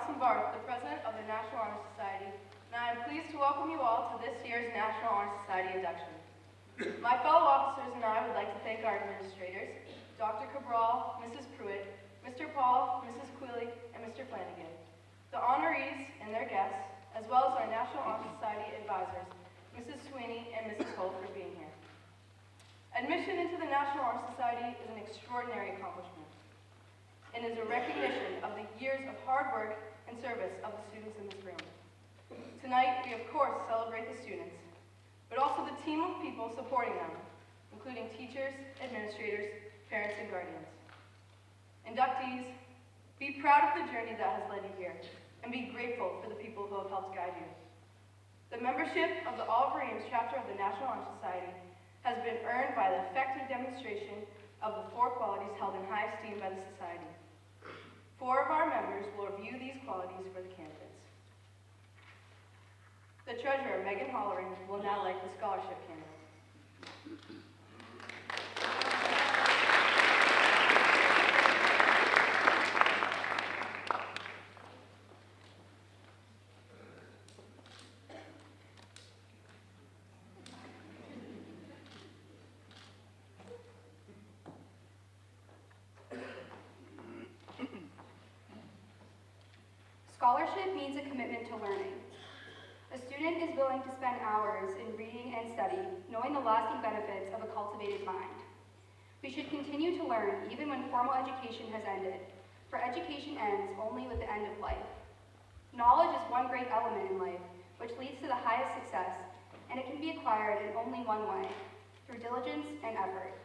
the President of the National Honor Society, and I am pleased to welcome you all to this year's National Honor Society induction. My fellow officers and I would like to thank our administrators, Dr. Cabral, Mrs. Pruitt, Mr. Paul, Mrs. Quilly, and Mr. Flanagan, the honorees and their guests, as well as our National Honor Society advisors, Mrs. Sweeney and Mrs. Holt, for being here. Admission into the National Honor Society is an extraordinary accomplishment and is a recognition of the years of hard work and service of the students in this room. Tonight, we of course celebrate the students, but also the team of people supporting them, including teachers, administrators, parents, and guardians. Inductees, be proud of the journey that has led you here, and be grateful for the people who have helped guide you. The membership of the Oliver Ames chapter of the National Honor Society has been earned by the effective demonstration of the 4 qualities held in high esteem by the Society. 4 of our members will review these qualities for the candidates. The treasurer, Megan Hollering, will now light the scholarship candle. Scholarship means a commitment to learning. A student is willing to spend hours in reading and study, knowing the lasting benefits of a cultivated mind. We should continue to learn even when formal education has ended, for education ends only with the end of life. Knowledge is one great element in life, which leads to the highest success, and it can be acquired in only one way, through diligence and effort.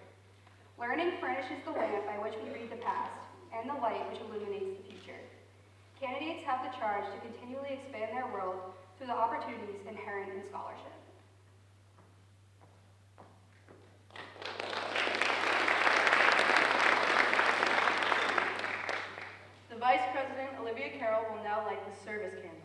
Learning furnishes the lamp by which we read the past, and the light which illuminates the future. Candidates have the charge to continually expand their world through the opportunities inherent in scholarship. The Vice President, Olivia Carroll, will now light the service candle.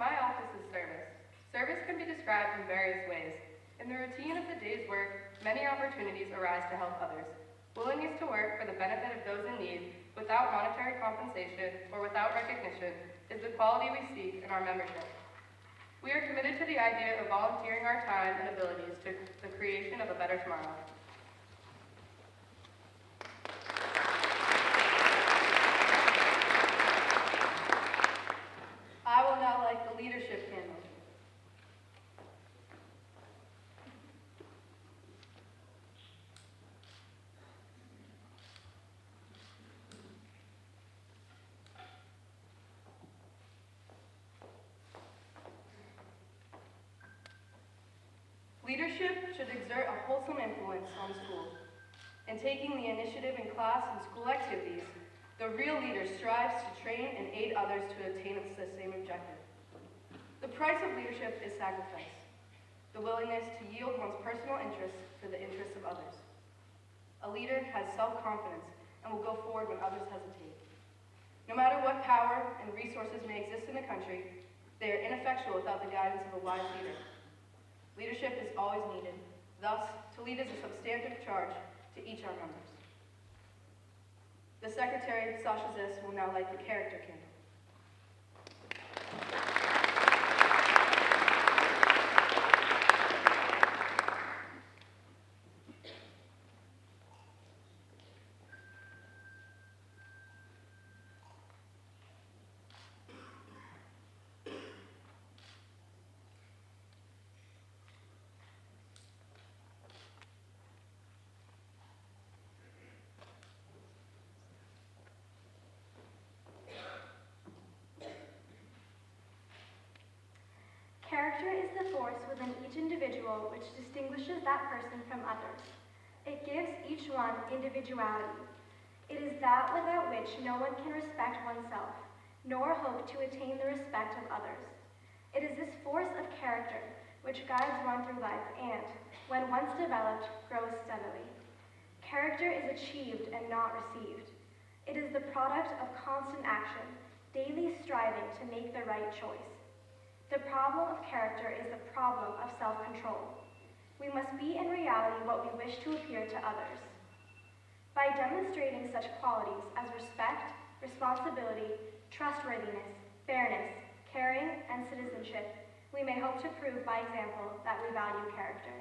My office is service. Service can be described in various ways. In the routine of the day's work, many opportunities arise to help others. Willingness to work for the benefit of those in need without monetary compensation or without recognition is the quality we seek in our membership. We are committed to the idea of volunteering our time and abilities to the creation of a better tomorrow. I will now light the leadership candle. Leadership should exert a wholesome influence on schools. In taking the initiative in class and school activities, the real leader strives to train and aid others to attain the same objective. The price of leadership is sacrifice, the willingness to yield one's personal interests for the interests of others. A leader has self-confidence and will go forward when others hesitate. No matter what power and resources may exist in a country, they are ineffectual without the guidance of a wise leader. Leadership is always needed. Thus, to lead is a substantive charge to each our members. The Secretary, Sasha Ziss, will now light the character candle. Character is the force within each individual which distinguishes that person from others. It gives each one individuality. It is that without which no one can respect oneself, nor hope to attain the respect of others. It is this force of character which guides one through life and, when once developed, grows steadily. Character is achieved and not received. It is the product of constant action, daily striving to make the right choice. The problem of character is the problem of self-control. We must be in reality what we wish to appear to others. By demonstrating such qualities as respect, responsibility, trustworthiness, fairness, caring, and citizenship, we may hope to prove by example that we value character.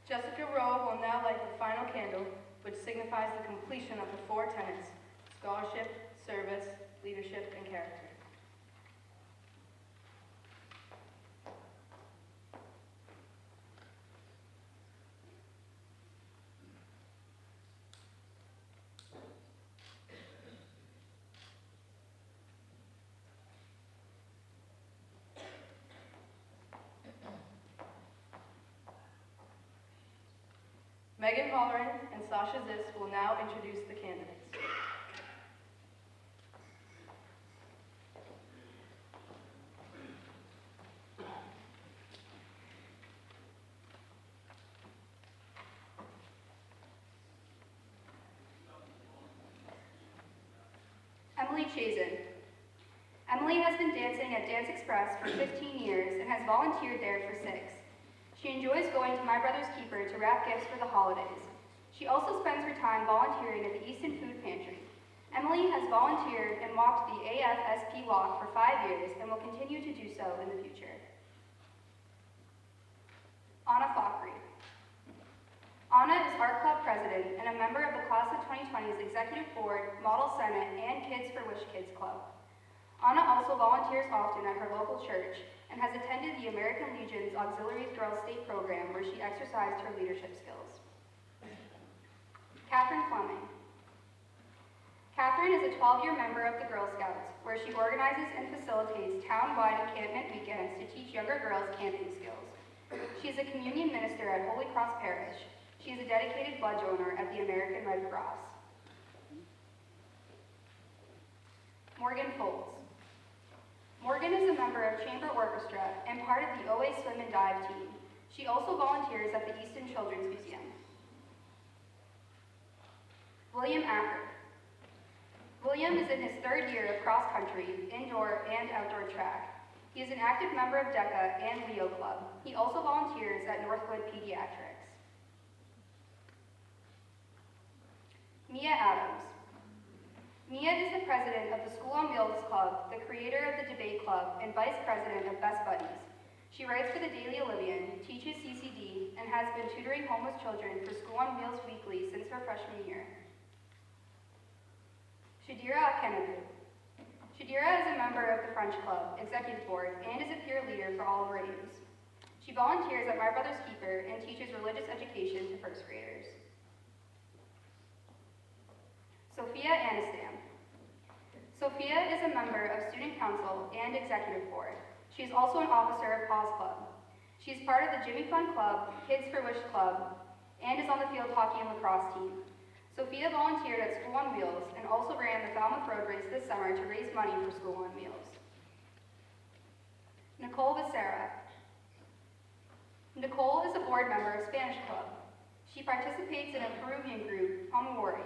Jessica Rowe will now light the final candle, which signifies the completion of the 4 tenets: scholarship, service, leadership, and character. Megan Holleran and Sasha Ziss will now introduce the candidates. Emily Chazen. Emily has been dancing at Dance Express for 15 years and has volunteered there for 6. She enjoys going to My Brother's Keeper to wrap gifts for the holidays. She also spends her time volunteering at the Easton Food Pantry. Emily has volunteered and walked the AFSP walk for 5 years and will continue to do so in the future. Anna Fakhri. Anna is Art Club President and a member of the Class of 2020's Executive Board, Model Senate, and Kids for Wish Kids Club. Anna also volunteers often at her local church and has attended the American Legion's Auxiliary Girls State Program where she exercised her leadership skills. Catherine Fleming. Catherine is a 12-year member of the Girl Scouts, where she organizes and facilitates town-wide encampment weekends to teach younger girls camping skills. She is a communion minister at Holy Cross Parish. She is a dedicated blood donor at the American Red Cross. Morgan Foltz. Morgan is a member of Chamber Orchestra and part of the OA Swim and Dive team. She also volunteers at the Easton Children's Museum. William Acker. William is in his 3rd year of cross-country, indoor, and outdoor track. He is an active member of DECA and Leo Club. He also volunteers at Northwood Pediatrics. Mia Adams. Mia is the president of the School on Wheels Club, the creator of the Debate Club, and vice president of Best Buddies. She writes for the Daily Olympian, teaches CCD, and has been tutoring homeless children for School on Wheels Weekly since her freshman year. Shadira Akenabu. Shadira is a member of the French Club, Executive Board, and is a peer leader for All Over Ames. She volunteers at My Brother's Keeper and teaches religious education to 1st graders. Sophia Anistam. Sophia is a member of Student Council and Executive Board. She is also an officer of Paws Club. She is part of the Jimmy Fun Club, Kids for Wish Club, and is on the field hockey and lacrosse team. Sophia volunteered at School on Wheels and also ran the Falmouth Road Race this summer to raise money for School on Wheels. Nicole Becerra. Nicole is a board member of Spanish Club. She participates in a Peruvian group, Amawari.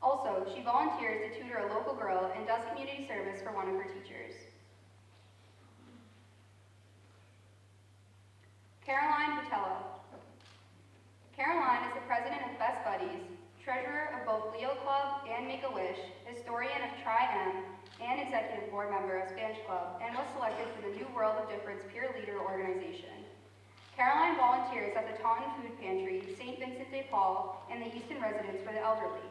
Also, she volunteers to tutor a local girl and does community service for one of her teachers. Caroline Botello. Caroline is the president of Best Buddies, treasurer of both Leo Club and Make-A-Wish, historian of Tri-M, and executive board member of Spanish Club, and was selected for the New World of Difference Peer Leader organization. Caroline volunteers at the Taunton Food Pantry, St. Vincent de Paul, and the Easton Residence for the Elderly.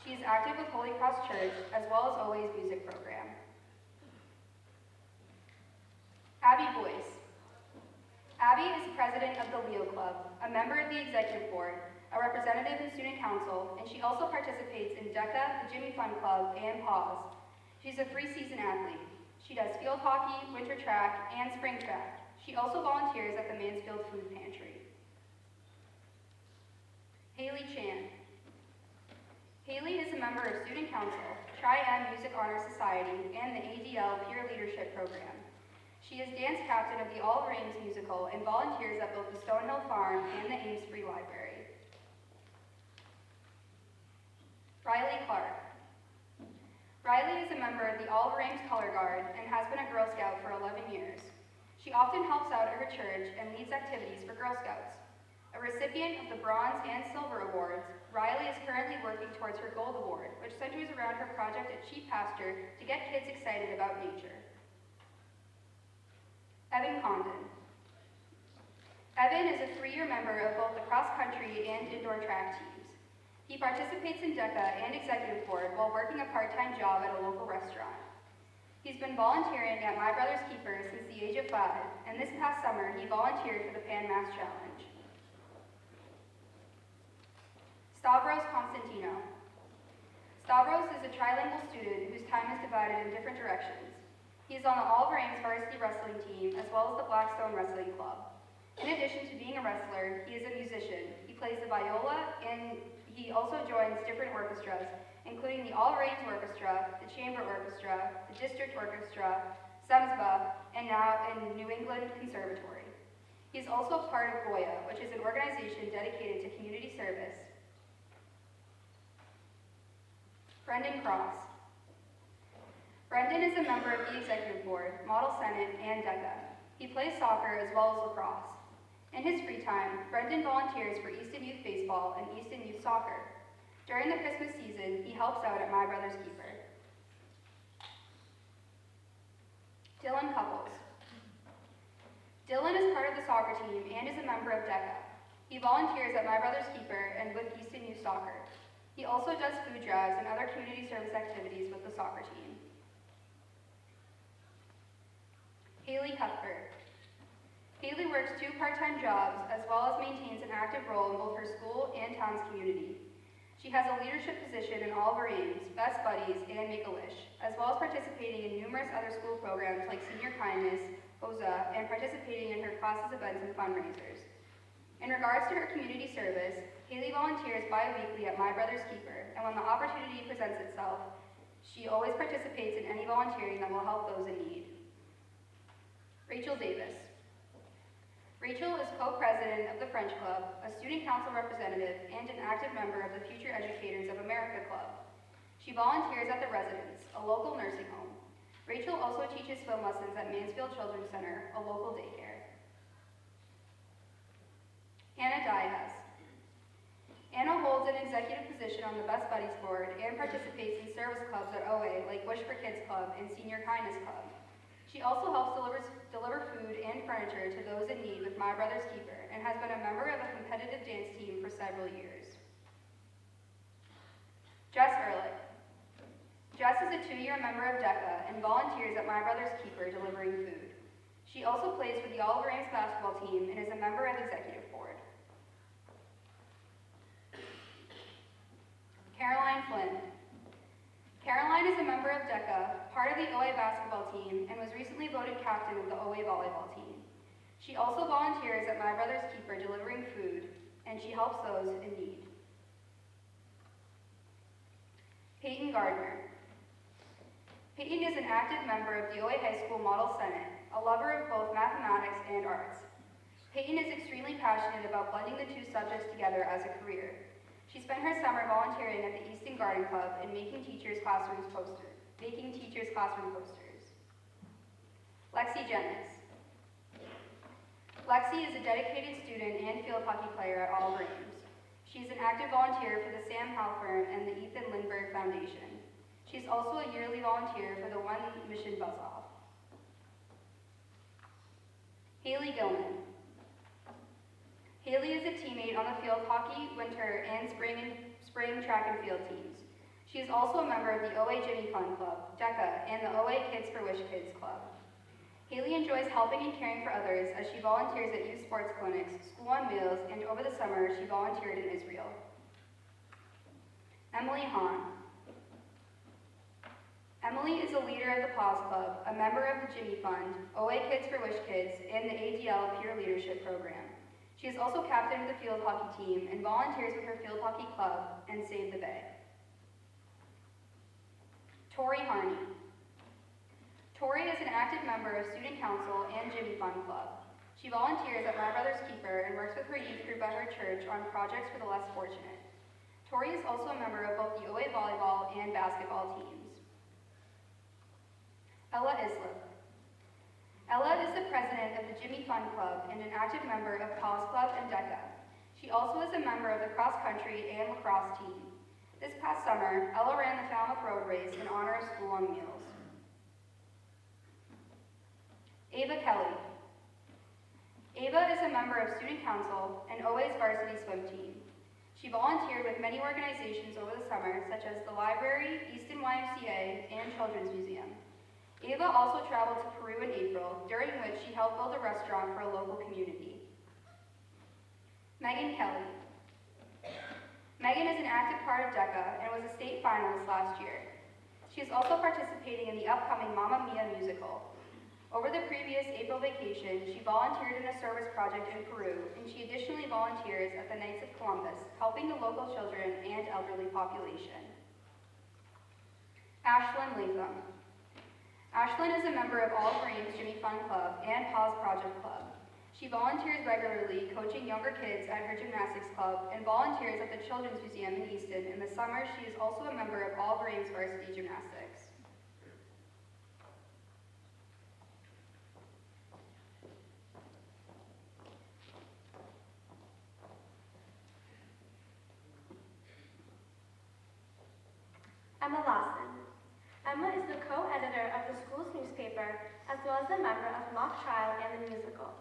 She is active with Holy Cross Church, as well as OA's music program. Abby Boyce. Abby is president of the Leo Club, a member of the executive board, a representative in student council, and she also participates in DECA, the Jimmy Fun Club, and PAWS. She's a 3-season athlete. She does field hockey, winter track, and spring track. She also volunteers at the Mansfield Food Pantry. Haley Chan. Haley is a member of Student Council, Tri-M Music Honor Society, and the ADL Peer Leadership Program. She is dance captain of the All of Ames musical and volunteers at both the Stonehill Farm and the Ames Free Library. Riley Clark. Riley is a member of the All of Ames Color Guard and has been a Girl Scout for 11 years. She often helps out at her church and leads activities for Girl Scouts. A recipient of the Bronze and Silver Awards, Riley is currently working towards her Gold Award, which centers around her project at Sheep Pasture to get kids excited about nature. Evan Condon. Evan is a 3-year member of both the cross-country and indoor track teams. He participates in DECA and Executive Board while working a part-time job at a local restaurant. He's been volunteering at My Brother's Keeper since the age of 5, and this past summer he volunteered for the Pan Mass Challenge. Stavros Constantino. Stavros is a trilingual student whose time is divided in different directions. He is on the All of Ames varsity wrestling team as well as the Blackstone Wrestling Club. In addition to being a wrestler, he is a musician. He plays the viola and he also joins different orchestras, including the All of Ames Orchestra, the Chamber Orchestra, the District Orchestra, SEMSBA, and now in New England Conservatory. He is also part of Goya, which is an organization dedicated to community service. Brendan Cross. Brendan is a member of the Executive Board, Model Senate, and DECA. He plays soccer as well as lacrosse. In his free time, Brendan volunteers for Easton Youth Baseball and Easton Youth Soccer. During the Christmas season, he helps out at My Brother's Keeper. Dylan Couples. Dylan is part of the soccer team and is a member of DECA. He volunteers at My Brother's Keeper and with Easton Youth Soccer. He also does food drives and other community service activities with the soccer team. Haley Cuthbert. Haley works 2 part-time jobs as well as maintains an active role in both her school and town's community. She has a leadership position in all of her Ames, Best Buddies, and Make-A-Wish, as well as participating in numerous other school programs like Senior Kindness, OZA, and participating in her classes, events, and fundraisers. In regards to her community service, Haley volunteers bi-weekly at My Brother's Keeper, and when the opportunity presents itself, she always participates in any volunteering that will help those in need. Rachel Davis. Rachel is co-president of the French Club, a student council representative, and an active member of the Future Educators of America Club. She volunteers at the Residence, a local nursing home. Rachel also teaches film lessons at Mansfield Children's Center, a local daycare. Anna Diaz. Anna holds an executive position on the Best Buddies Board and participates in service clubs at OA like Wish for Kids Club and Senior Kindness Club. She also helps deliver food and furniture to those in need with My Brother's Keeper and has been a member of a competitive dance team for several years. Jess Ehrlich. Jess is a 2-year member of DECA and volunteers at My Brother's Keeper delivering food. She also plays for the All of Ames basketball team and is a member of Executive Board. Caroline Flynn. Caroline is a member of DECA, part of the OA basketball team, and was recently voted captain of the OA volleyball team. She also volunteers at My Brother's Keeper delivering food, and she helps those in need. Peyton Gardner. Peyton is an active member of the OA High School Model Senate, a lover of both mathematics and arts. Peyton is extremely passionate about blending the 2 subjects together as a career. She spent her summer volunteering at the Easton Garden Club and making teachers' classroom posters. Lexi Jennings. Lexi is a dedicated student and field hockey player at All of Ames. She's an active volunteer for the Sam Halpern and the Ethan Lindbergh Foundation. She's also a yearly volunteer for the One Mission Buzz-Off. Haley Gilman. Haley is a teammate on the field hockey, winter, and spring track and field teams. She is also a member of the OA Jimmy Fun Club, DECA, and the OA Kids for Wish Kids Club. Haley enjoys helping and caring for others as she volunteers at youth sports clinics, School on Wheels, and over the summer she volunteered in Israel. Emily Hahn. Emily is a leader of the Paws Club, a member of the Jimmy Fund, OA Kids for Wish Kids, and the ADL Peer Leadership Program. She is also captain of the field hockey team and volunteers with her field hockey club and Save the Bay. Tori Harney. Tori is an active member of Student Council and Jimmy Fund Club. She volunteers at My Brother's Keeper and works with her youth group at her church on projects for the less fortunate. Tori is also a member of both the OA volleyball and basketball teams. Ella Islip. Ella is the president of the Jimmy Fund Club and an active member of Paws Club and DECA. She also is a member of the cross-country and lacrosse team. This past summer, Ella ran the Falmouth Road Race in honor of School on Wheels. Ava Kelly. Ava is a member of Student Council and OA's varsity swim team. She volunteered with many organizations over the summer, such as the Library, Easton YMCA, and Children's Museum. Ava also traveled to Peru in April, during which she helped build a restaurant for a local community. Megan Kelly. Megan is an active part of DECA and was a state finalist last year. She is also participating in the upcoming Mamma Mia musical. Over the previous April vacation, she volunteered in a service project in Peru, and she additionally volunteers at the Knights of Columbus, helping the local children and elderly population. Ashlyn Latham. Ashlyn is a member of All Greens Jimmy Fund Club and Paws Project Club. She volunteers regularly, coaching younger kids at her gymnastics club, and volunteers at the Children's Museum in Easton. In the summer, she is also a member of All Greens varsity gymnastics. Emma Lawson. Emma is the co-editor of the school's newspaper, as well as a member of Mock Trial and the musical.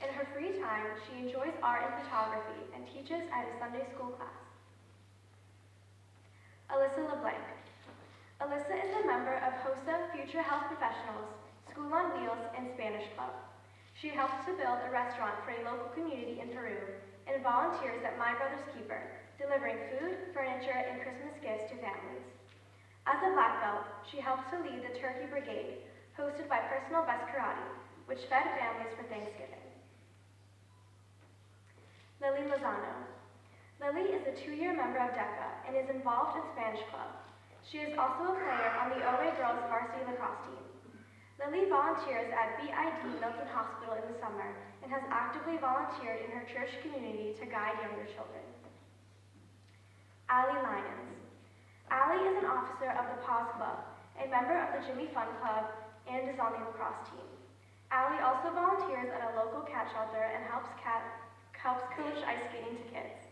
In her free time, she enjoys art and photography and teaches at a Sunday school class. Alyssa LeBlanc. Alyssa is a member of HOSA Future Health Professionals, School on Wheels, and Spanish Club. She helps to build a restaurant for a local community in Peru and volunteers at My Brother's Keeper, delivering food, furniture, and Christmas gifts to families. As a black belt, she helps to lead the Turkey Brigade, hosted by Personal Best Karate, which fed families for Thanksgiving. Lily Lozano. Lily is a 2-year member of DECA and is involved in Spanish Club. She is also a player on the OA Girls varsity lacrosse team. Lily volunteers at BID Milton Hospital in the summer and has actively volunteered in her church community to guide younger children. Allie Lyons. Allie is an officer of the Paws Club, a member of the Jimmy Fund Club, and is on the lacrosse team. Allie also volunteers at a local cat shelter and helps coach ice skating to kids.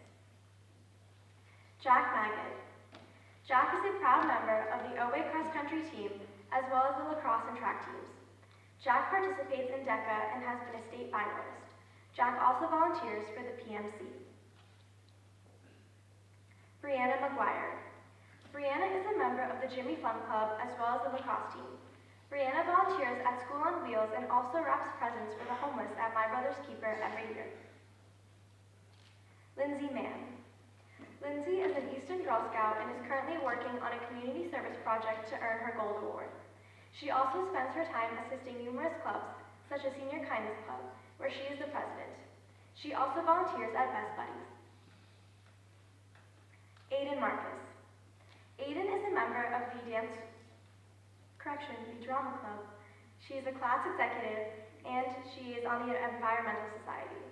Jack Magid. Jack is a proud member of the OA cross-country team, as well as the lacrosse and track teams. Jack participates in DECA and has been a state finalist. Jack also volunteers for the PMC. Brianna McGuire. Brianna is a member of the Jimmy Fund Club as well as the lacrosse team. Brianna volunteers at School on Wheels and also wraps presents for the homeless at My Brother's Keeper every year. Lindsay Mann. Lindsay is an Easton Girl Scout and is currently working on a community service project to earn her Gold Award. She also spends her time assisting numerous clubs, such as Senior Kindness Club, where she is the president. She also volunteers at Best Buddies. Aiden Marcus. Aiden is a member of the Drama Club. She is a class executive and she is on the Environmental Society.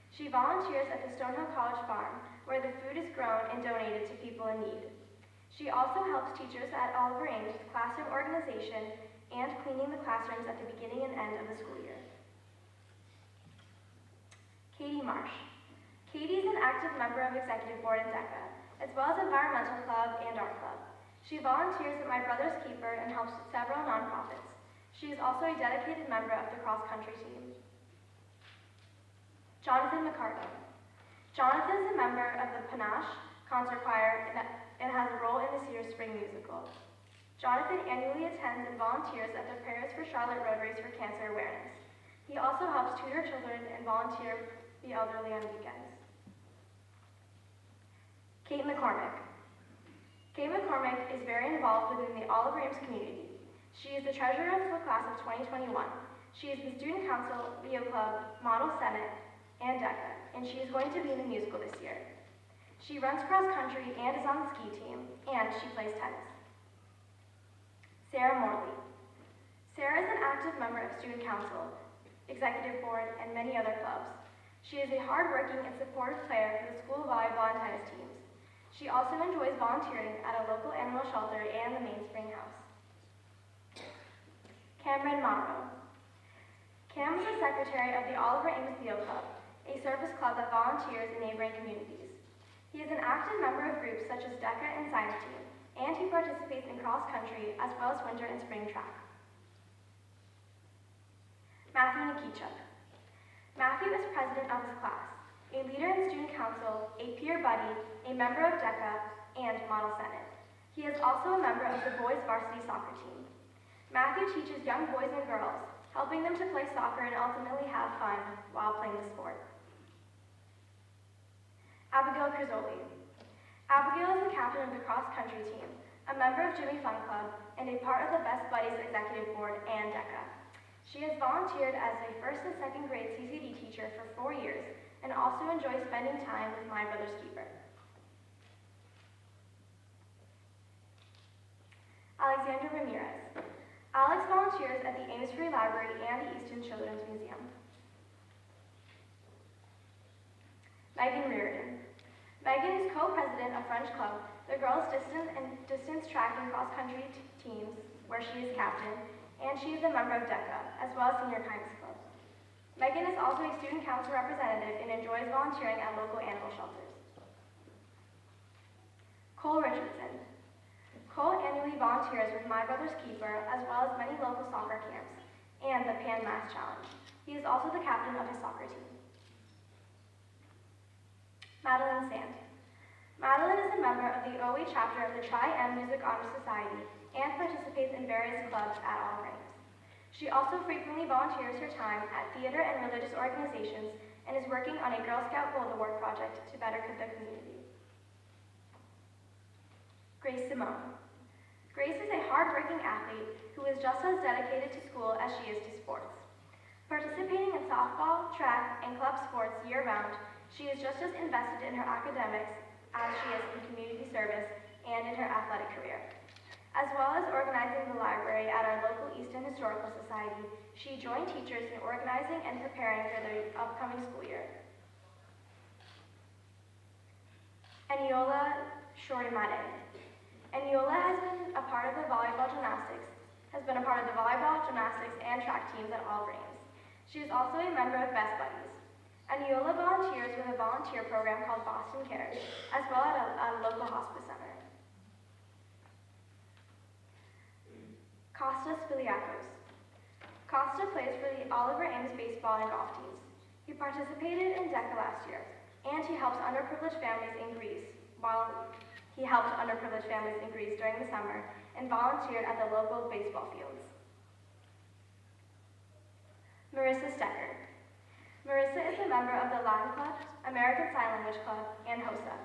She volunteers at the Stonehill College Farm, where the food is grown and donated to people in need. She also helps teachers at Oliver Ames with classroom organization and cleaning the classrooms at the beginning and end of the school year. Katie Marsh. Katie is an active member of Executive Board in DECA, as well as Environmental Club and Art Club. She volunteers at My Brother's Keeper and helps with several nonprofits. She is also a dedicated member of the cross-country team. Jonathan McCarty. Jonathan is a member of the Panache Concert Choir and has a role in the Cedar Spring musical. Jonathan annually attends and volunteers at the Prayers for Charlotte Road Race for Cancer Awareness. He also helps tutor children and volunteer the elderly on weekends. Kate McCormick. Kate McCormick is very involved within the Oliver Ames community. She is the treasurer of the class of 2021. She is the Student Council, Leo Club, Model Senate, and DECA, and she is going to be in the musical this year. She runs cross country and is on the ski team, and she plays tennis. Sarah Morley. Sarah is an active member of Student Council, Executive Board, and many other clubs. She is a hardworking and supportive player for the school volleyball and tennis teams. She also enjoys volunteering at a local animal shelter and the Mainspring House. Cameron Monroe. Cam is the secretary of the Oliver Ames Theo Club, a service club that volunteers in neighboring communities. He is an active member of groups such as DECA and Science Team, and he participates in cross-country as well as winter and spring track. Matthew Nikichuk. Matthew is president of his class, a leader in student council, a peer buddy, a member of DECA, and Model Senate. He is also a member of the boys varsity soccer team. Matthew teaches young boys and girls, helping them to play soccer and ultimately have fun while playing the sport. Abigail Crizzoli. Abigail is the captain of the cross-country team, a member of Jimmy Fun Club, and a part of the Best Buddies Executive Board and DECA. She has volunteered as a first and second grade CCD teacher for 4 years and also enjoys spending time with My Brother's Keeper. Alexander Ramirez. Alex volunteers at the Ames Free Library and the Easton Children's Museum. Megan Reardon. Megan is co-president of French Club, the girls' distance track and cross-country teams, where she is captain, and she is a member of DECA, as well as Senior Kindness Club. Megan is also a student council representative and enjoys volunteering at local animal shelters. Cole Richardson. Cole annually volunteers with My Brother's Keeper, as well as many local soccer camps, and the Pan Mass Challenge. He is also the captain of his soccer team. Madeline Sand. Madeline is a member of the OE chapter of the Tri-M Music Honor Society and participates in various clubs at all ranks. She also frequently volunteers her time at theater and religious organizations and is working on a Girl Scout Gold Award project to better the community. Grace Simone. Grace is a hard-working athlete who is just as dedicated to school as she is to sports. Participating in softball, track, and club sports year-round, she is just as invested in her academics as she is in community service and in her athletic career. As well as organizing the library at our local Easton Historical Society, she joined teachers in organizing and preparing for the upcoming school year. Eniola Shorimade. Eniola has been a part of the volleyball gymnastics and track teams at all ranks. She is also a member of Best Buddies. Eniola volunteers with a volunteer program called Boston Cares, as well as a local hospice center. Costa Spiliakos. Costa plays for the Oliver Ames baseball and golf teams. He participated in DECA last year, and he helps underprivileged families in Greece during the summer and volunteered at the local baseball fields. Marissa Stecker. Marissa is a member of the Latin Club, American Sign Language Club, and HOSA.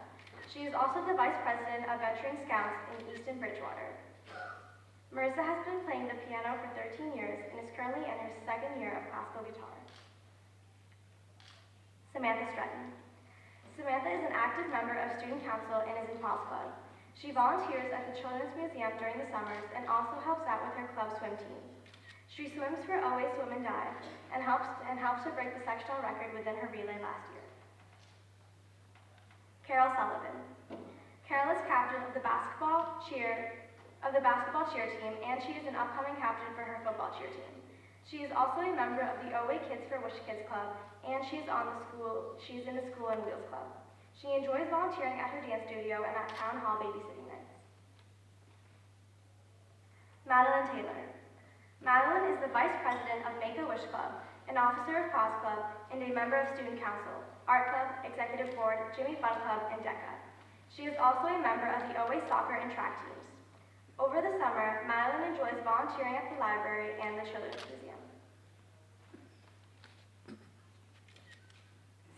She is also the vice president of Veteran Scouts in Easton Bridgewater. Marissa has been playing the piano for 13 years and is currently in her second year of classical guitar. Samantha Stratton. Samantha is an active member of Student Council and is in Pals Club. She volunteers at the Children's Museum during the summers and also helps out with her club swim team. She swims for OA Swim and Dive and helps to break the sectional record within her relay last year. Carol Sullivan. Carol is captain of the basketball cheer team, and she is an upcoming captain for her football cheer team. She is also a member of the OA Kids for Wish Kids Club, and she's in the School and Wheels Club. She enjoys volunteering at her dance studio and at town hall babysitting nights. Madeline Taylor. Madeline is the vice president of Make-A-Wish Club, an officer of Cause Club, and a member of Student Council, Art Club, Executive Board, Jimmy Fun Club, and DECA. She is also a member of the OA soccer and track teams. Over the summer, Madeline enjoys volunteering at the library and the Children's Museum.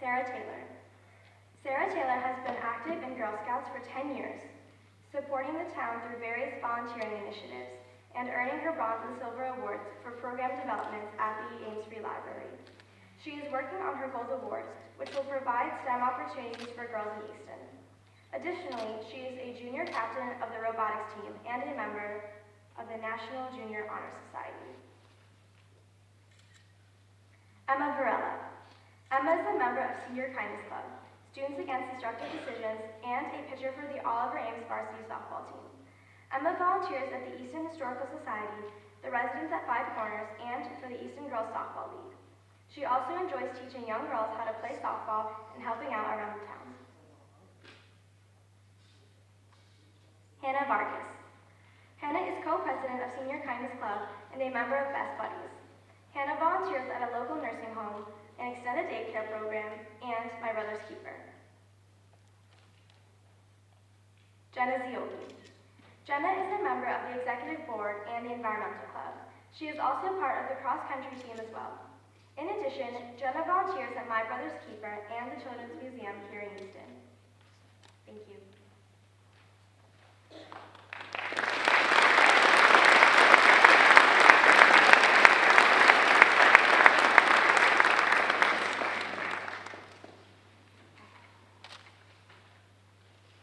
Sarah Taylor. Sarah Taylor has been active in Girl Scouts for 10 years, supporting the town through various volunteering initiatives and earning her bronze and silver awards for program developments at the Ames Free Library. She is working on her Gold Awards, which will provide STEM opportunities for girls in Easton. Additionally, she is a junior captain of the robotics team and a member of the National Junior Honor Society. Emma Varela. Emma is a member of Senior Kindness Club, Students Against Destructive Decisions, and a pitcher for the Oliver Ames varsity softball team. Emma volunteers at the Easton Historical Society, the Residents at Five Corners, and for the Easton Girls Softball League. She also enjoys teaching young girls how to play softball and helping out around the town. Hannah Vargas. Hannah is co-president of Senior Kindness Club and a member of Best Buddies. Hannah volunteers at a local nursing home, an extended daycare program, and My Brother's Keeper. Jenna Zioli. Jenna is a member of the executive board and the environmental club. She is also part of the cross-country team as well. In addition, Jenna volunteers at My Brother's Keeper and the Children's Museum here in Easton. Thank you.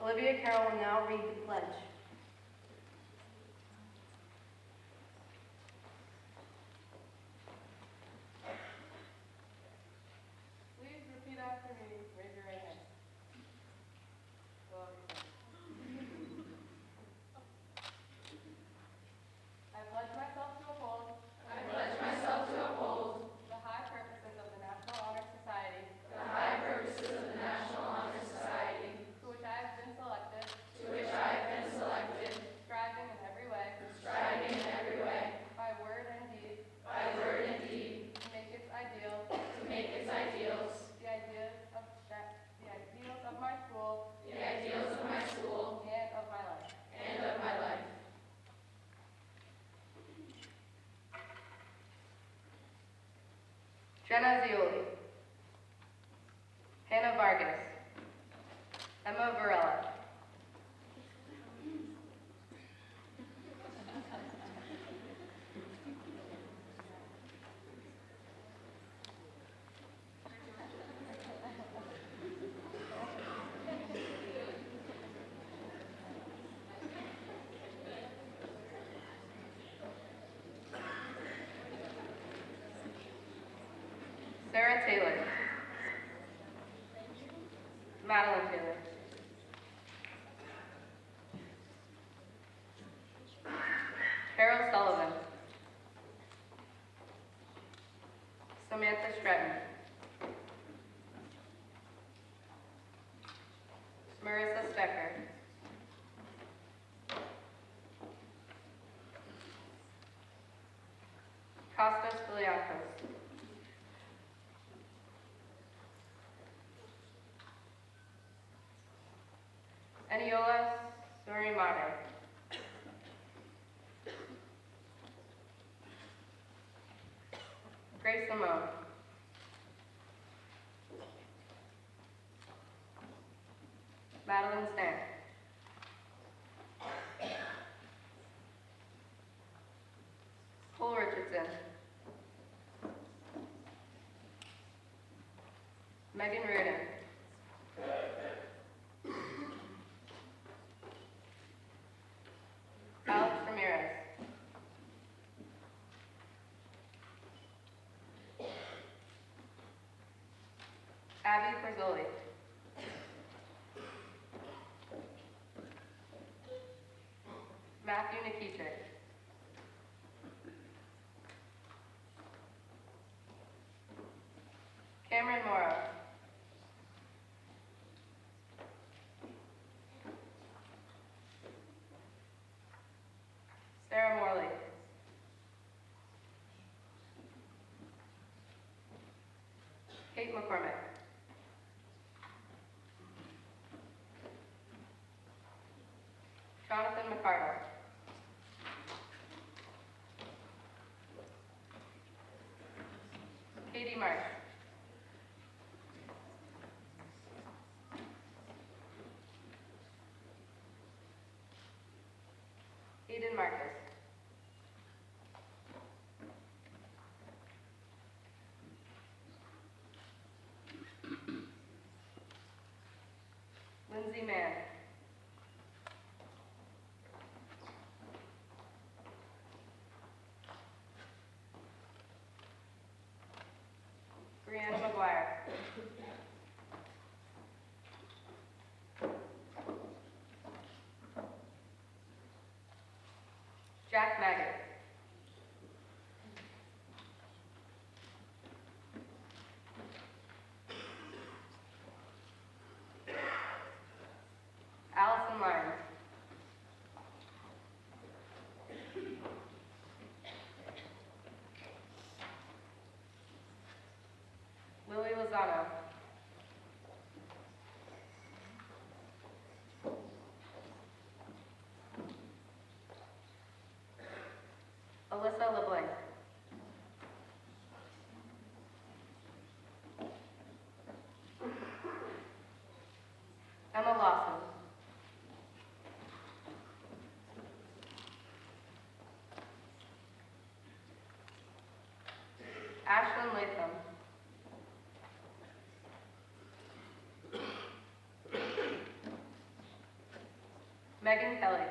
Olivia Carroll will now read the pledge. Please repeat after me. Raise your right hand. Well, I pledge myself to uphold. The high purposes of the National Honor Society. To which I have been selected. Striving in every way. By word and deed. To make its ideals. The ideals of my school. And of my life. Jenna Zioli. Hannah Vargas. Emma Varela. Sarah Taylor. Madeline Taylor. Carol Sullivan. Samantha Stratton. Marissa Stecker. Costas Viliakos. Eniola Surimare. Grace Simone. Madeline Stan. Cole Richardson. Megan Reardon. Alex Ramirez. Abby Perzoli. Matthew Nikitic. Cameron Morrow. Sarah Morley. Kate McCormick. Jonathan McCardle. Katie Marsh. Aiden Marcus. Lindsay Mann. McGuire. Jack Maggart. Allison Lyons. Lily Lozano. Alyssa LeBlanc. Emma Lawson. Ashlyn Latham. Megan Kelly.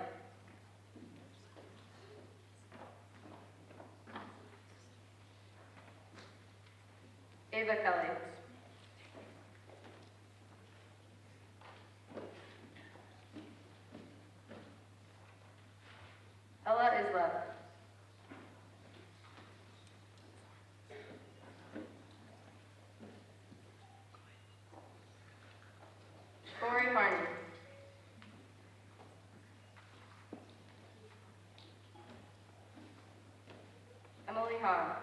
Ava Kelly. Ella Isla. Corey Harney. Emily Hahn.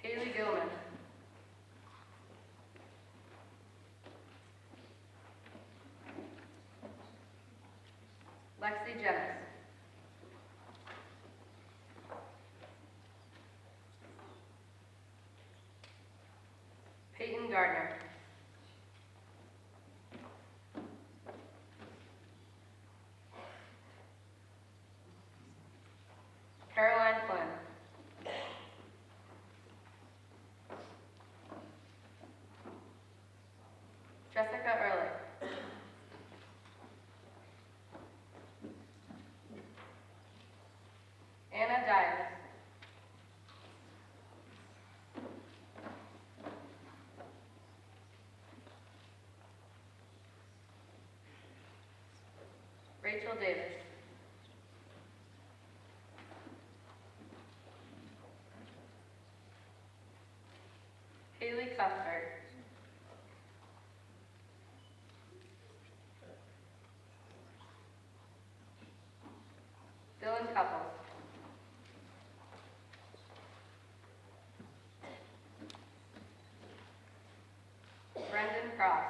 Haley Gilman. Lexi Jennings. Peyton Gardner. Caroline Flynn. Jessica Ehrlich. Anna Dias. Rachel Davis. Haley Cuthbert. Dylan Couples. Brendan Cross.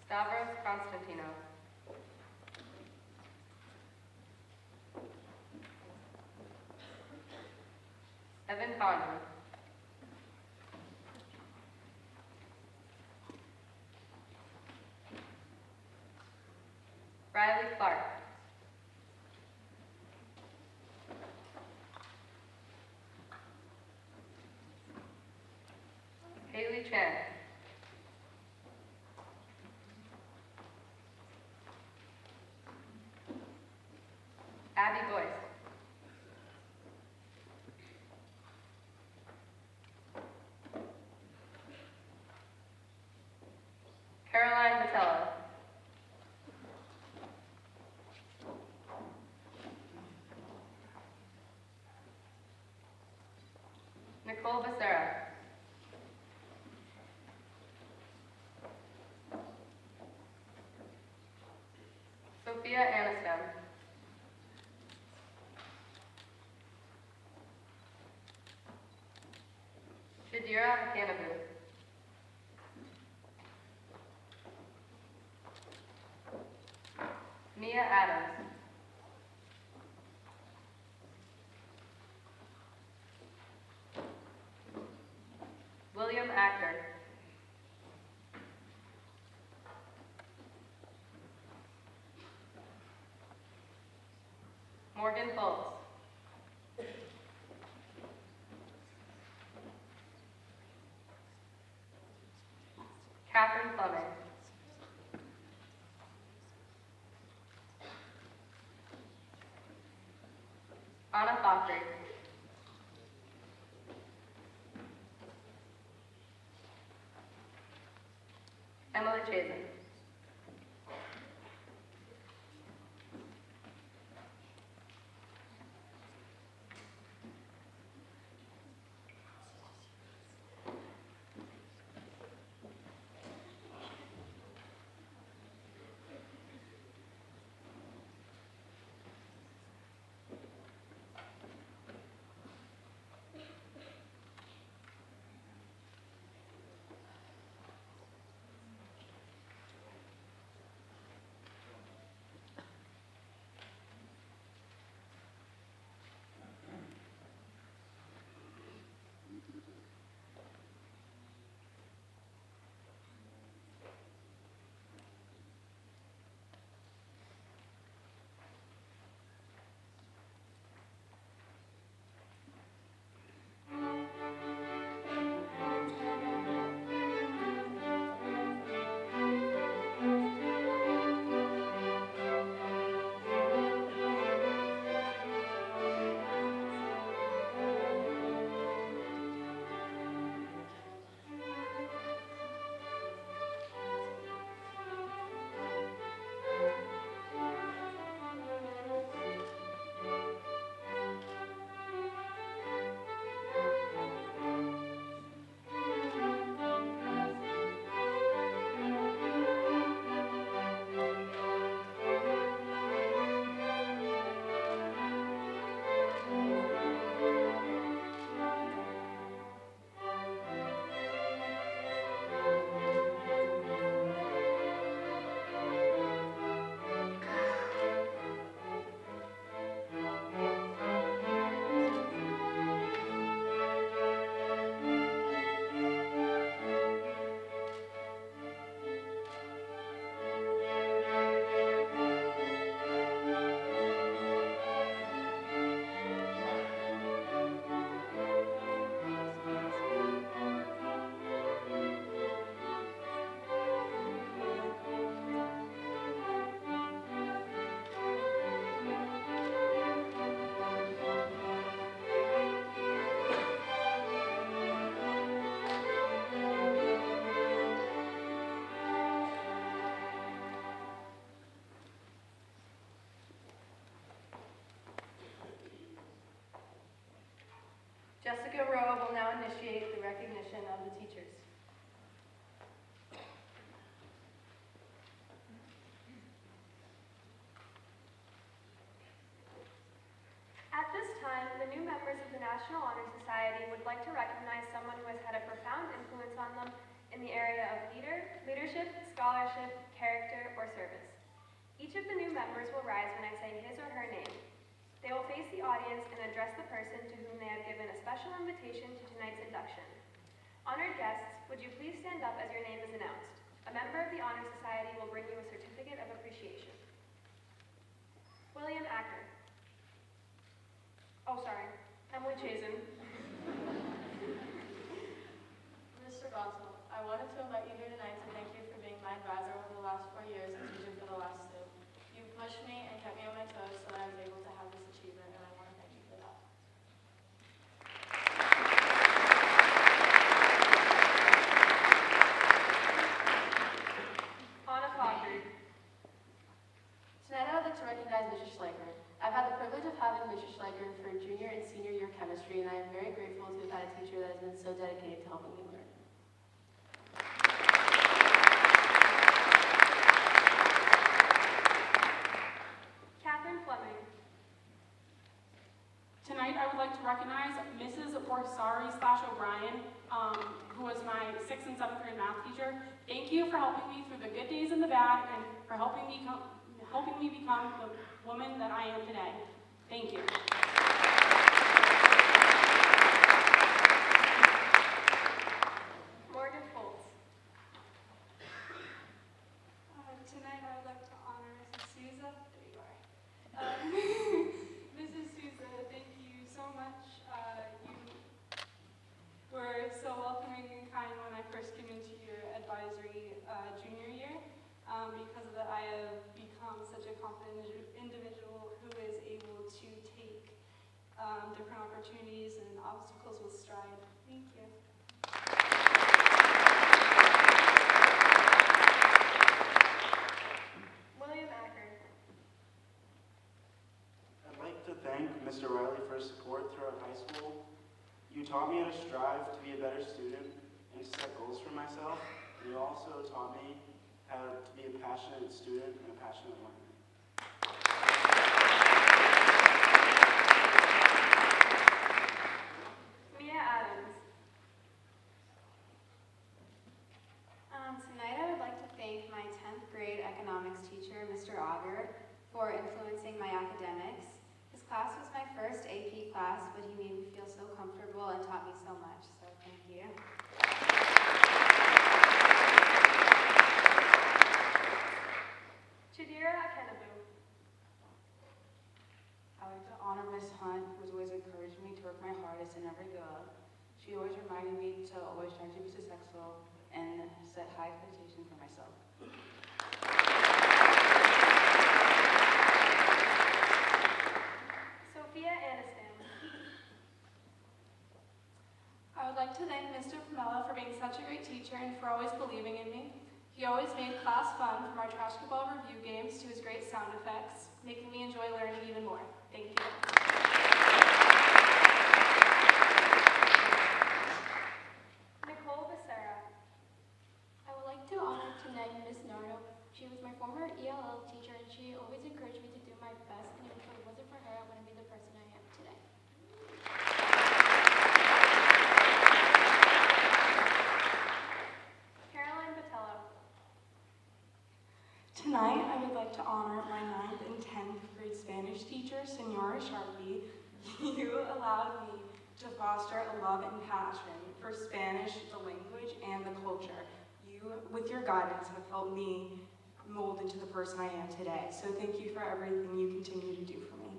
Stavros Constantino. Evan Condon. Riley Clark. Haley Chen. Abby Boyce. Caroline Vitello. Nicole Becerra. Sophia Aniston. Shadira Hanabu. Mia Adams. William Acker. Morgan Foltz. Catherine Fleming. Anna Thockeray. Emily Chazen. Jessica Rowe will now initiate the recognition of the teachers. At this time, the new members of the National Honor Society would like to recognize someone who has had a profound influence on them in the area of leadership, scholarship, character, or service. Each of the new members will rise when I say his or her name. They will face the audience and address the person to whom they have given a special invitation to tonight's induction. Honored guests, would you please stand up as your name is announced? A member of the Honor Society will bring you a certificate of appreciation. William Acker. Oh, sorry. Emily Chazen. Mr. Gosel, I wanted to invite you here tonight to thank you for being my advisor over the last 4 years and teaching for the last 2. You pushed me and kept me on my toes so that I was able to have this achievement, and I want to thank you for that. Anna Thockeray. Tonight I would like to recognize Mr. Schleicher. I've had the privilege of having Mr. Schleicher for junior and senior year chemistry, and I am very grateful to have had a teacher that has been so dedicated to helping me learn. Catherine Fleming. Tonight, I would like to recognize Mrs. Borsari/O'Brien, who was my 6th and 7th grade math teacher. Thank you for helping me through the good days and the bad, and for helping me become the woman that I am today. Thank you. Morgan Foltz. Tonight I would like to honor Mrs. Souza. There you are. Mrs. Souza, thank you so much. You were so welcoming and kind when I first came into your advisory Because of it, I have become such a confident individual who is able to take different opportunities and obstacles with stride. Thank you. William Acker. I'd like to thank Mr. Riley for his support throughout high school. You taught me how to strive to be a better student and to set goals for myself. And you also taught me how to be a passionate student and a passionate learner. Mia Adams. Tonight I would like to thank my 10th grade economics teacher, Mr. Auger, for influencing my academics. His class was my first AP class, but he made me feel so comfortable and taught me so much, so thank you. Chidira Akenabu. I like to honor Miss Hunt, who has always encouraged me to work my hardest and never give up. She always reminded me to always try to be successful and set high expectations for myself. Sophia Aniston. I would like to thank Mr. Pamela for being such a great teacher and for always believing in me. He always made class fun, from our trash ball review games to his great sound effects, making me enjoy learning even more. Thank you. Nicole Becerra. I would like to honor tonight Miss Nardo. She was my former ELL teacher and she always encouraged me to do my best, and if it wasn't for her, I wouldn't be the person I am today. Caroline Botello. Tonight, I would like to honor my 9th and 10th grade Spanish teacher, Senora Sharpie. You allowed me to foster a love and passion for Spanish, the language, and the culture. You, with your guidance, have helped me mold into the person I am today. So thank you for everything you continue to do for me.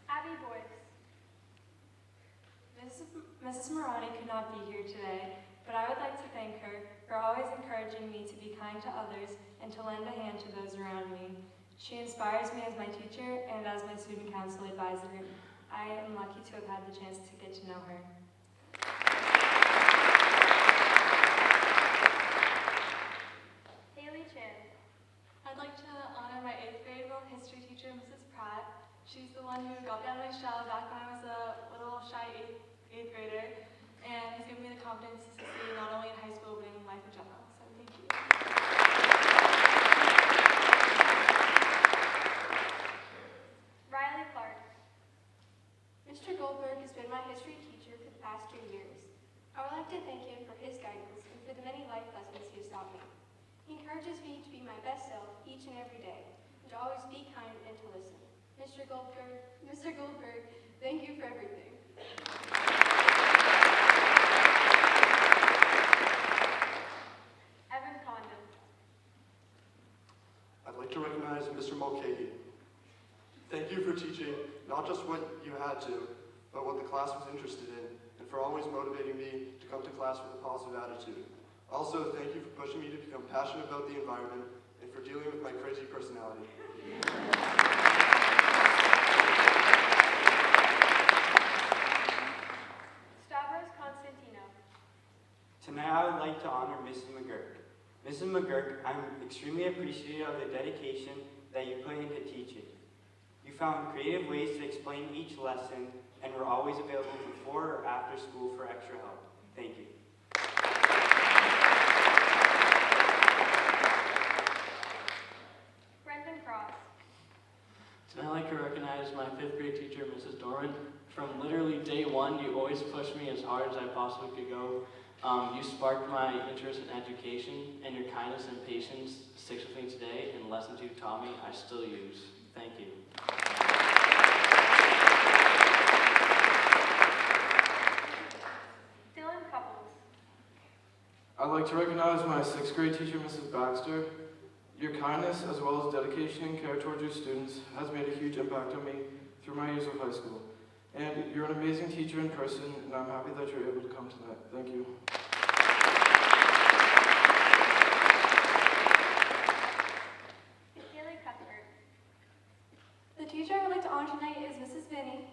Abby Boyce. Mrs. Morani could not be here today, but I would like to thank her for always encouraging me to be kind to others and to lend a hand to those around me. She inspires me as my teacher and as my student council advisor. I am lucky to have had the chance to get to know her. Haley Chan. I'd like to honor my 8th grade world history teacher, Mrs. Pratt. She's the one who got me out of my shell back when I was a little shy 8th grader, and has given me the confidence to succeed not only in high school but in life in general. So thank you. Riley Clark. Mr. Goldberg has been my history teacher for the past 2 years. I would like to thank him for his guidance and for the many life lessons he has taught me. He encourages me to be my best self each and every day, and to always be kind and to listen. Mr. Goldberg, thank you for everything. Evan Condon. I'd like to recognize Mr. Mulcahy. Thank you for teaching not just what you had to, but what the class was interested in, and for always motivating me to come to class with a positive attitude. Also, thank you for pushing me to become passionate about the environment and for dealing with my crazy personality. Stavros Constantino. Tonight I would like to honor Mrs. McGurk. Mrs. McGurk, I'm extremely appreciative of the dedication that you put into teaching. You found creative ways to explain each lesson and were always available before or after school for extra help. Thank you. Brendan Cross. Tonight I'd like to recognize my 5th grade teacher, Mrs. Dorman. From literally day one, you always pushed me as hard as I possibly could go. You sparked my interest in education, and your kindness and patience sticks with me today, and lessons you taught me I still use. Thank you. Dylan Couples. I'd like to recognize my 6th grade teacher, Mrs. Baxter. Your kindness, as well as dedication and care towards your students, has made a huge impact on me through my years of high school. And you're an amazing teacher in person, and I'm happy that you're able to come tonight. Thank you. The teacher I would like to honor tonight is Mrs. Vinny.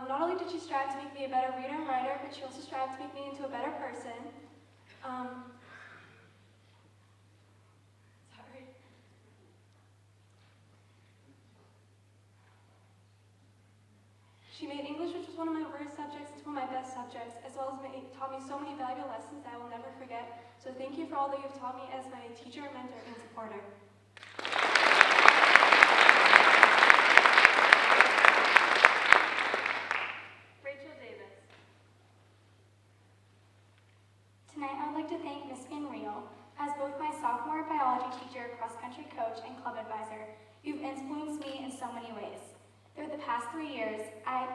Not only did she strive to make me a better reader and writer, but she also strived to make me into a better person. She made English, which was one of my worst subjects, into one of my best subjects, as well as taught me so many valuable lessons that I will never forget. So thank you for all that you've taught me as my teacher, mentor, and supporter. Tonight, I would like to thank Ms. Manrio. As both my sophomore biology teacher, cross-country coach, and club advisor, you've influenced me in so many ways. Through the past 3 years,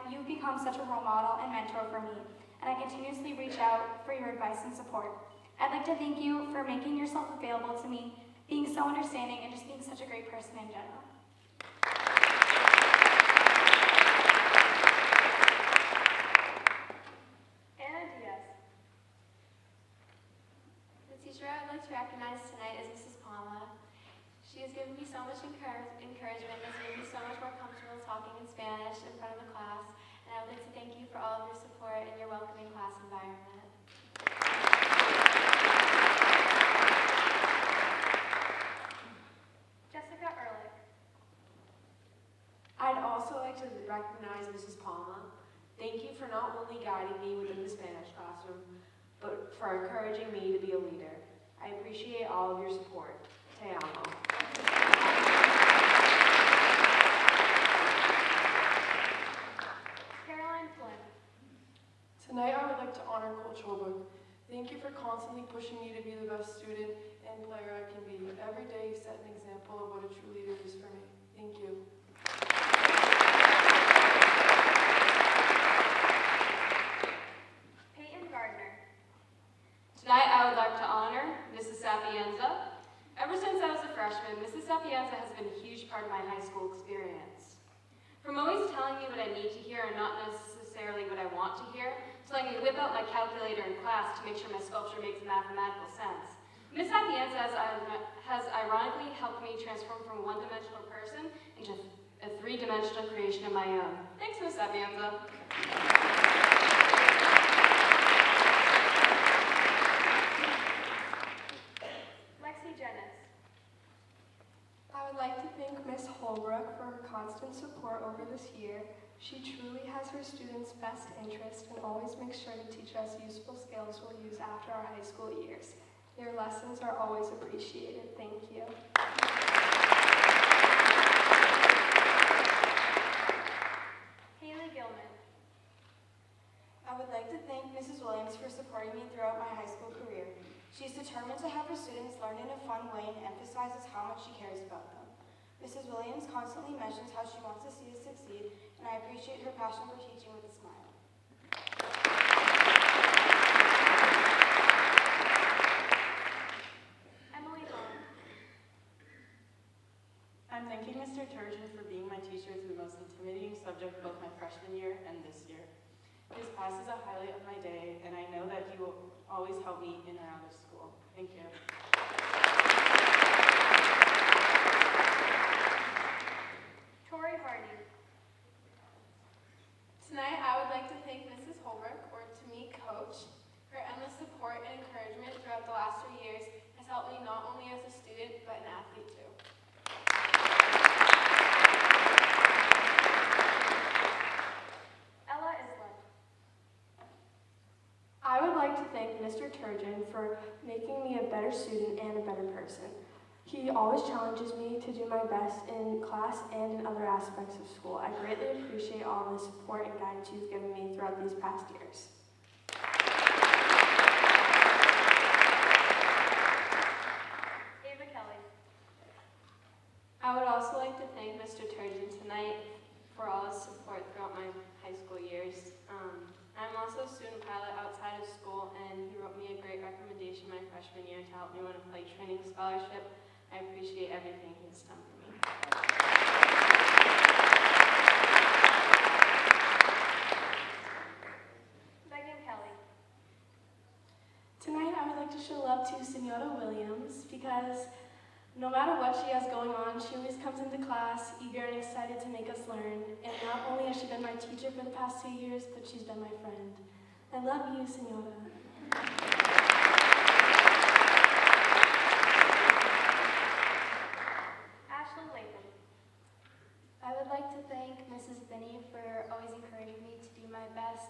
you've become such a role model and mentor for me, and I continuously reach out for your advice and support. I'd like to thank you for making yourself available to me, being so understanding, and just being such a great person in general. The teacher I would like to recognize tonight is Mrs. Palma. She has given me so much encouragement and has made me so much more comfortable talking in Spanish in front of the class, and I would like to thank you for all of your support and your welcoming class environment. Jessica Ehrlich. I'd also like to recognize Mrs. Palma. Thank you for not only guiding me within the Spanish classroom, but for encouraging me to be a leader. I appreciate all of your support. Te amo. Tonight I would like to honor Coach Holbrook. Thank you for constantly pushing me to be the best student and player I can be. Every day you set an example of what a true leader is for me. Thank you. Peyton Gardner. Tonight I would like to honor Mrs. Sapienza. Ever since I was a freshman, Mrs. Sapienza has been a huge part of my high school experience. From always telling me what I need to hear and not necessarily what I want to hear, to letting me whip out my calculator in class to make sure my sculpture makes mathematical sense. Ms. Sapienza has ironically helped me transform from a one-dimensional person into a three-dimensional creation of my own. Thanks, Ms. Sapienza. I would like to thank Ms. Holbrook for her constant support over this year. She truly has her students' best interest and always makes sure to teach us useful skills we'll use after our high school years. Your lessons are always appreciated. Thank you. Haley Gilman. I would like to thank Mrs. Williams for supporting me throughout my high school career. She's determined to have her students learn in a fun way and emphasizes how much she cares about them. Mrs. Williams constantly mentions how she wants to see us succeed, and I appreciate her passion for teaching with a smile. Emily Vaughn. I'm thanking Mr. Turgeon for being my teacher through the most intimidating subject both my freshman year and this year. His class is a highlight of my day, and I know that he will always help me in and out of school. Thank you. Tori Hardy. Tonight, I would like to thank Mrs. Holbrook, or to me, Coach. Her endless support and encouragement throughout the last 3 years has helped me not only as a student, but an athlete too. Ella Island. I would like to thank Mr. Turgeon for making me a better student and a better person. He always challenges me to do my best in class and in other aspects of school. I greatly appreciate all the support and guidance you've given me throughout these past years. Ava Kelly. I would also like to thank Mr. Turgeon tonight for all his support throughout my high school years. I'm also a student pilot outside of school, and he wrote me a great recommendation my freshman year to help me win a flight training scholarship. I appreciate everything he's done for me. like to show love to Senora Williams because no matter what she has going on, she always comes into class eager and excited to make us learn. And not only has she been my teacher for the past 2 years, but she's been my friend. I love you, Senora. Ashlyn Latham. I would like to thank Mrs. Binney for always encouraging me to do my best.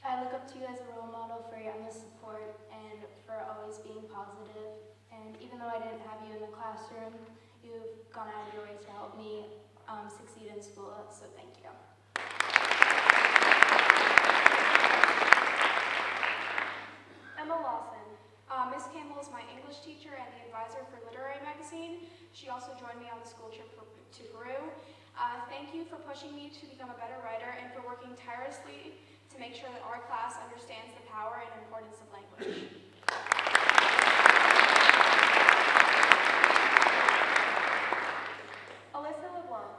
I look up to you as a role model for your endless support and for always being positive. And even though I didn't have you in the classroom, you've gone out of your way to help me succeed in school, so thank you. Emma Lawson. Miss Campbell is my English teacher and the advisor for Literary Magazine. She also joined me on the school trip to Peru. Thank you for pushing me to become a better writer and for working tirelessly to make sure that our class understands the power and importance of language. Alyssa LeBlanc.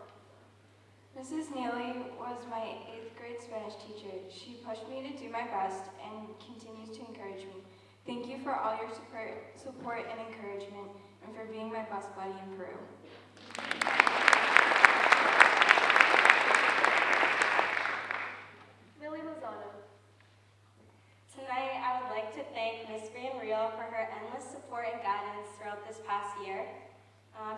Mrs. Neely was my 8th grade Spanish teacher. She pushed me to do my best and continues to encourage me. Thank you for all your support and encouragement, and for being my bus buddy in Peru. Lily Lozano. Tonight, I would like to thank Miss Green-Real for her endless support and guidance throughout this past year.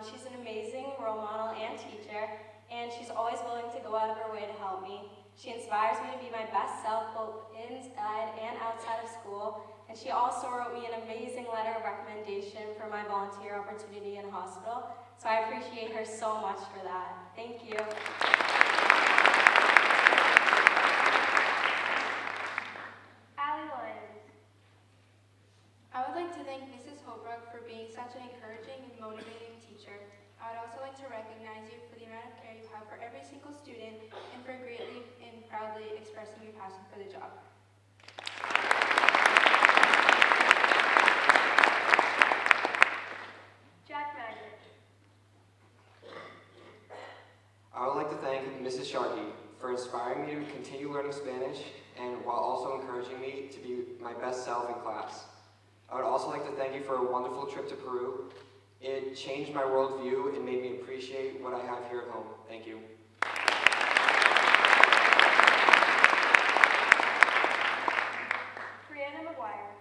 She's an amazing role model and teacher, and she's always willing to go out of her way to help me. She inspires me to be my best self both inside and outside of school, and she also wrote me an amazing letter of recommendation for my volunteer opportunity in a hospital, so I appreciate her so much for that. Thank you. Allie Lyons. I would like to thank Mrs. Holbrook for being such an encouraging and motivating teacher. I would also like to recognize you for the amount of care you have for every single student and for greatly and proudly expressing your passion for the job. Jack Magnet. I would like to thank Mrs. Sharkey for inspiring me to continue learning Spanish and while also encouraging me to be my best self in class. I would also like to thank you for a wonderful trip to Peru. It changed my worldview and made me appreciate what I have here at home. Thank you. Brianna McGuire.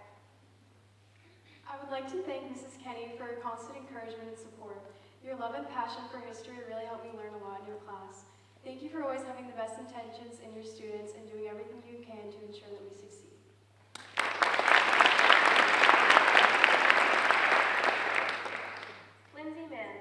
I would like to thank Mrs. Kenny for her constant encouragement and support. Your love and passion for history really helped me learn a lot in your class. Thank you for always having the best intentions in your students and doing everything you can to ensure that we succeed. Lindsay Mann.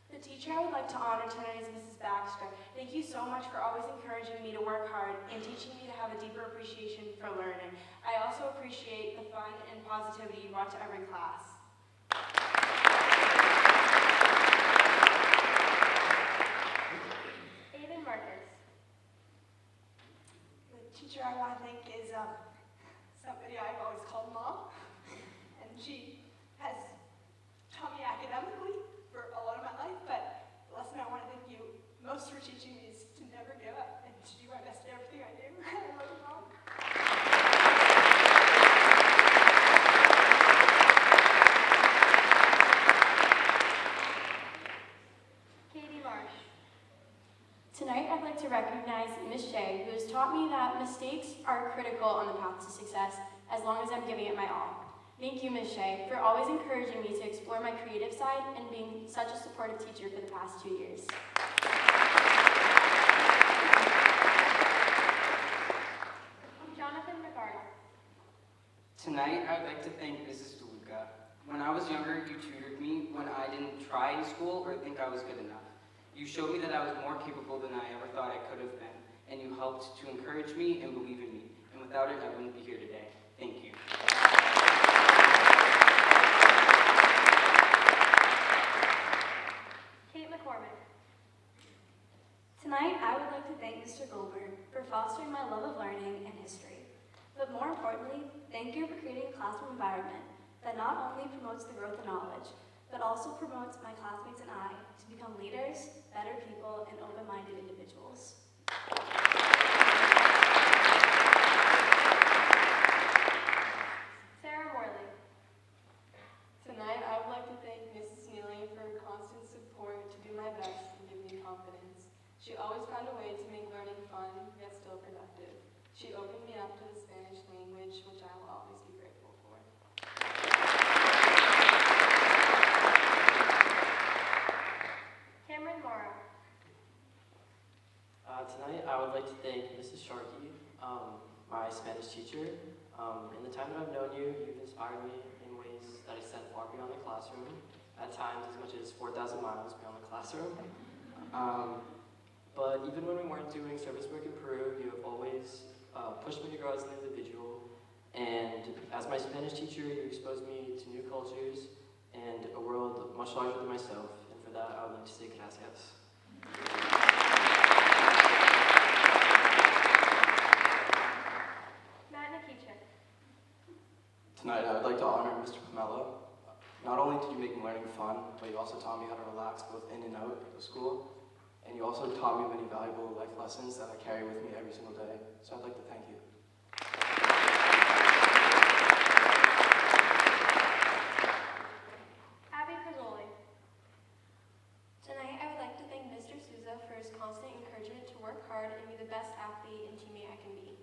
The teacher I would like to honor tonight is Mrs. Baxter. Thank you so much for always encouraging me to work hard and teaching me to have a deeper appreciation for learning. I also appreciate the fun and positivity you brought to every class. Aiden Marcus. The teacher I want to thank is somebody I've always called Mom, and she has taught me academically for a lot of my life, but the lesson I want to thank you most for teaching me is to never give up and to do my best at everything I do. I love you, Mom. Katie Marsh. Tonight, I'd like to recognize Ms. Shea, who has taught me that mistakes are critical on the path to success, as long as I'm giving it my all. Thank you, Ms. Shea, for always encouraging me to explore my creative side and being such a supportive teacher for the past 2 years. Jonathan McArdle. Tonight, I would like to thank Mrs. DeLuca. When I was younger, you tutored me when I didn't try in school or think I was good enough. You showed me that I was more capable than I ever thought I could have been, and you helped to encourage me and believe in me. And without it, I wouldn't be here today. Thank you. Kate McCormick. Tonight, I would like to thank Mr. Goldberg for fostering my love of learning and history. But more importantly, thank you for creating a classroom environment that not only promotes the growth of knowledge, but also promotes my classmates and I to become leaders, better people, and open-minded individuals. teacher. In the time that I've known you, you've inspired me in ways that extend far beyond the classroom, at times as much as 4,000 miles beyond the classroom. But even when we weren't doing service work in Peru, you have always pushed me to grow as an individual. And as my Spanish teacher, you exposed me to new cultures and a world much larger than myself. And for that, I would like to say gracias. Tonight, I would like to honor Mr. Pomelo. Not only did you make learning fun, but you also taught me how to relax both in and out of school. And you also taught me many valuable life lessons that I carry with me every single day. So I'd like to thank you. Tonight, I would like to thank Mr. Souza for his constant encouragement to work hard and be the best athlete and teammate I can be.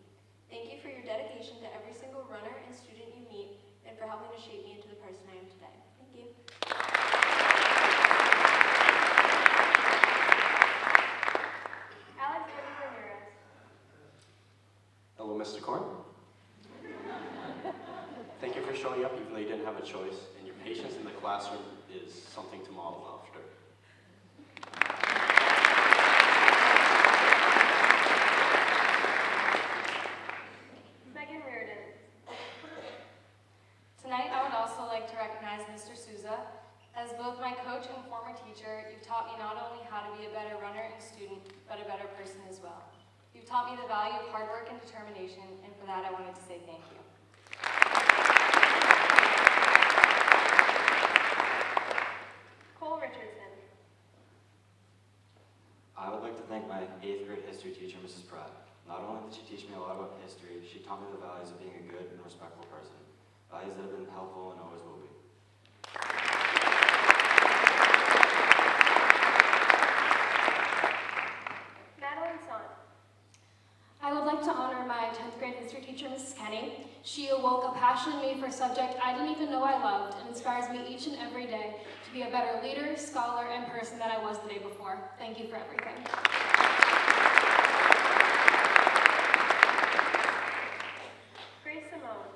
Thank you for your dedication to every single runner and student you meet, and for helping to shape me into the person I am today. Thank you. Hello, Mr. Korn. Thank you for showing up even though you didn't have a choice, and your patience in the classroom is something to model after. Tonight, I would also like to recognize Mr. Souza. As both my coach and former teacher, you've taught me not only how to be a better runner and student, but a better person as well. You've taught me the value of hard work and determination, and for that, I wanted to say thank you. Cole Richardson. I would like to thank my 8th grade history teacher, Mrs. Pratt. Not only did she teach me a lot about history, she taught me the values of being a good and respectful person. Values that have been helpful and always will be. Madeline Son. I would like to honor my 10th grade history teacher, Mrs. Kenny. She awoke a passion in me for a subject I didn't even know I loved and inspires me each and every day to be a better leader, scholar, and person than I was the day before. Thank you for everything. Grace Simone.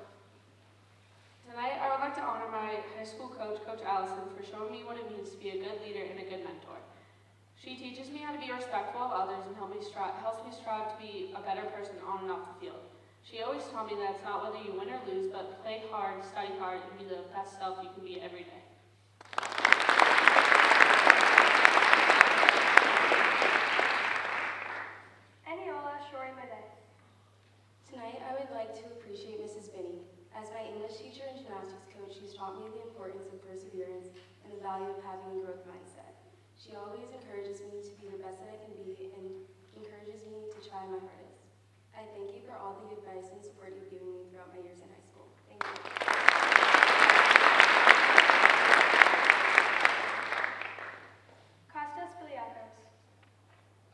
Tonight, I would like to honor my high school coach, Coach Allison, for showing me what it means to be a good leader and a good mentor. She teaches me how to be respectful of others and helps me strive to be a better person on and off the field. She always taught me that it's not whether you win or lose, but play hard, study hard, and be the best self you can be every day. Eniola Shori Mede. Tonight, I would like to appreciate Mrs. Binney. As my English teacher and gymnastics coach, she's taught me the importance of perseverance and the value of having a growth mindset. She always encourages me to be the best that I can be and encourages me to try my hardest. I thank you for all the advice and support you've given me throughout my years in high school. Thank you. Costas Biliakos.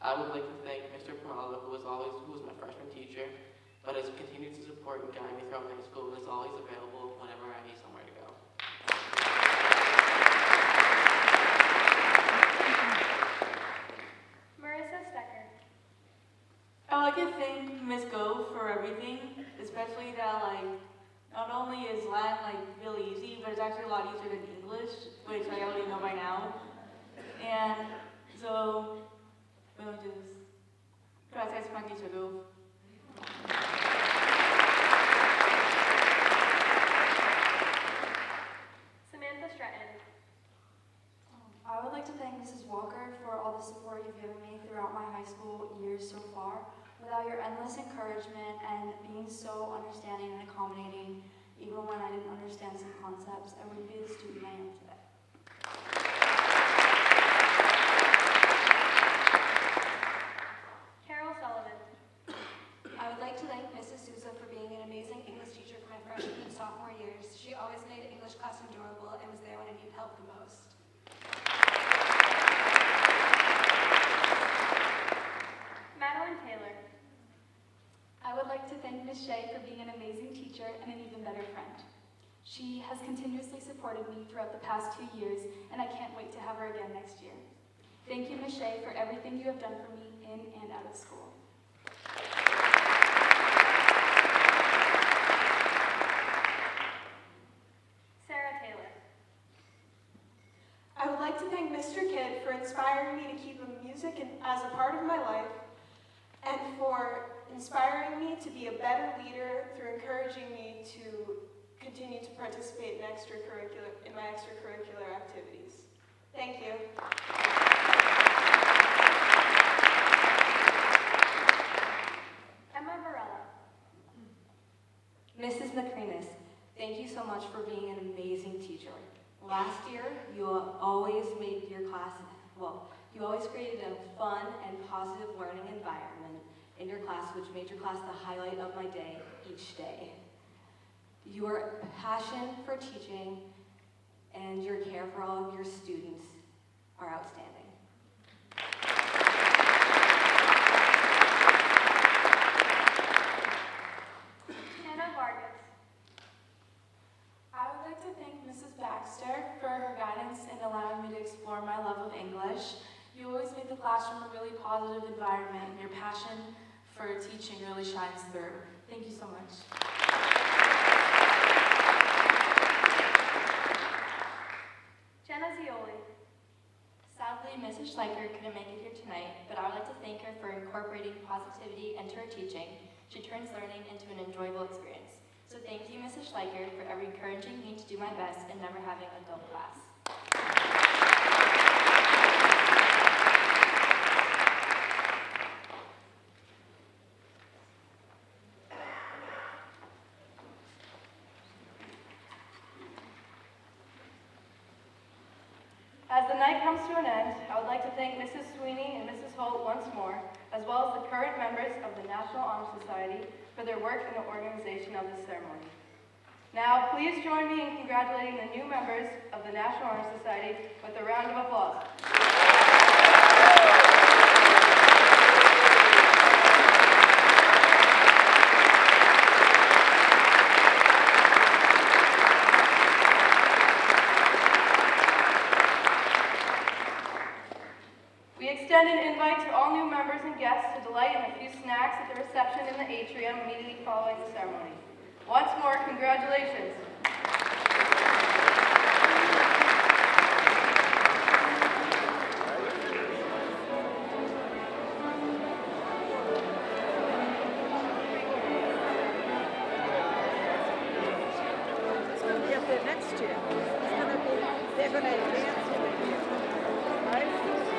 I would like to thank Mr. Pomelo, who was my freshman teacher, but has continued to support and guide me throughout high school and is always available whenever I need somewhere to go. Marissa Stecker. I would like to thank Ms. Gove for everything, especially that not only is Latin really easy, but it's actually a lot easier than English, which I already know by now. And so, gracias, Ms. Gove. Samantha Stratton. I would like to thank Mrs. Walker for all the support you've given me throughout my high school years so far. Without your endless encouragement and being so understanding and accommodating, even when I didn't understand some concepts, I wouldn't be the student I am today. Carol Sullivan. I would like to thank Mrs. Souza for being an amazing English teacher for my freshman and sophomore years. She always made English class enjoyable and was there when I needed help the most. Madeline Taylor. I would like to thank Ms. Shea for being an amazing teacher and an even better friend. She has continuously supported me throughout the past 2 years, and I can't wait to have her again next year. Thank you, Ms. Shea, for everything you have done for me in and out of school. as a part of my life and for inspiring me to be a better leader through encouraging me to continue to participate in my extracurricular activities. Thank you. Emma Varela. Mrs. McCreaness, thank you so much for being an amazing teacher. Last year, you always made your class, you always created a fun and positive learning environment in your class, which made your class the highlight of my day each day. Your passion for teaching and your care for all of your students are outstanding. Hannah Vargas. I would like to thank Mrs. Baxter for her guidance in allowing me to explore my love of English. You always make the classroom a really positive environment, and your passion for teaching really shines through. Thank you so much. Jenna Zioli. Sadly, Mrs. Schleicher couldn't make it here tonight, but I would like to thank her for incorporating positivity into her teaching. She turns learning into an enjoyable experience. So thank you, Mrs. Schleicher, for ever encouraging me to do my best and never having a dull class. As the night comes to an end, I would like to thank Mrs. Sweeney and Mrs. Holt once more, as well as the current members of the National Honor Society for their work in the organization of this ceremony. Now, please join me in congratulating the new members of the National Honor Society with a round of applause. We extend an invite to all new members and guests to delight in a few snacks at the reception in the atrium immediately following the ceremony. Once more, congratulations. It's going to be up there next year. They're going to advance with it. Right?